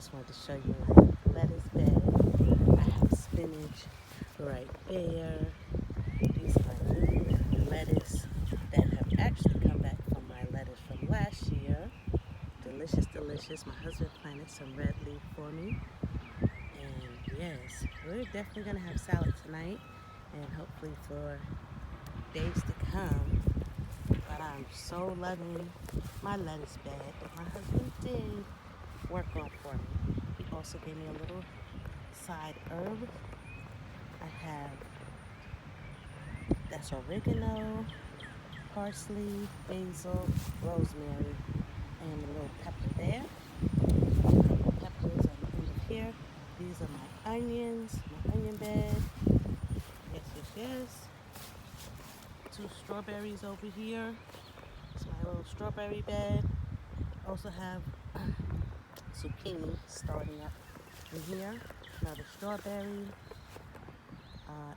just wanted to show you my lettuce bed. I have spinach right there. These are new lettuce that have actually come back from my lettuce from last year. Delicious, delicious. My husband planted some red leaf for me. And yes, we're definitely going to have salad tonight and hopefully for days to come. But I'm so loving my lettuce bed that my husband did work on for me. He also gave me a little side herb. I have that's oregano, parsley, basil, rosemary, and a little pepper there. A couple peppers on the end of here. These are my onions, my onion bed. Yes, yes, yes. 2 strawberries over here. It's my little strawberry bed. Also have zucchini starting up in here. Another strawberry,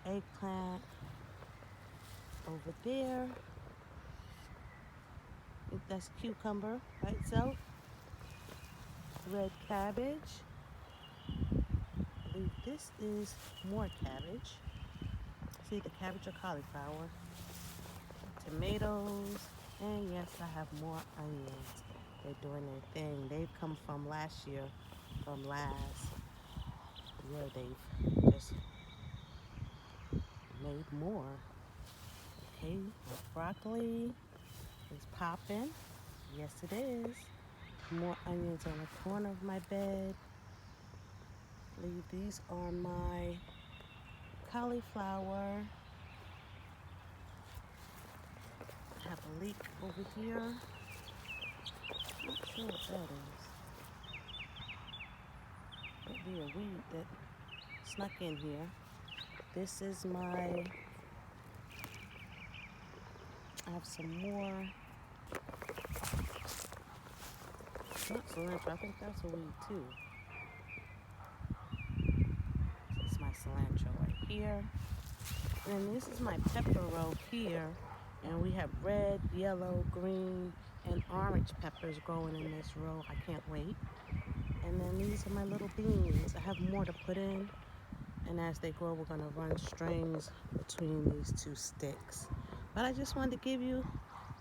eggplant over there. I think that's cucumber by itself. Red cabbage. I believe this is more cabbage. See the cabbage or cauliflower. Tomatoes. And yes, I have more onions. They're doing their thing. They've come from last year, from last year. They've just made more. Okay, my broccoli is popping. Yes, it is. More onions on the corner of my bed. Leave these on my cauliflower. I have a leek over here. Not sure what that is. Could be a weed that snuck in here. This is my, I have some more, not cilantro, I think that's a weed too. This is my cilantro right here. And this is my pepper row here. And we have red, yellow, green, and orange peppers growing in this row. I can't wait. And then these are my little beans. I have more to put in. And as they grow, we're going to run strings between these 2 sticks. But I just wanted to give you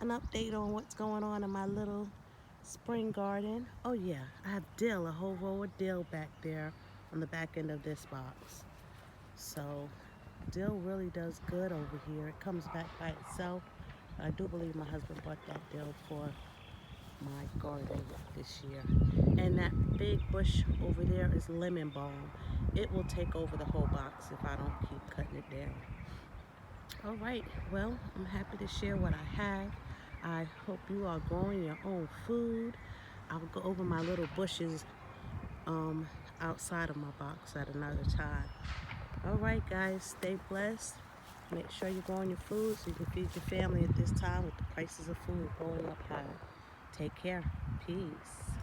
an update on what's going on in my little spring garden. Oh yeah, I have dill, a whole row of dill back there on the back end of this box. So dill really does good over here. It comes back by itself. I do believe my husband bought that dill for my garden this year. And that big bush over there is lemon balm. It will take over the whole box if I don't keep cutting it down. All right, well, I'm happy to share what I have. I hope you are growing your own food. I'll go over my little bushes outside of my box at another time. All right, guys, stay blessed. Make sure you're growing your food so you can feed your family at this time with the prices of food going up high. Take care. Peace.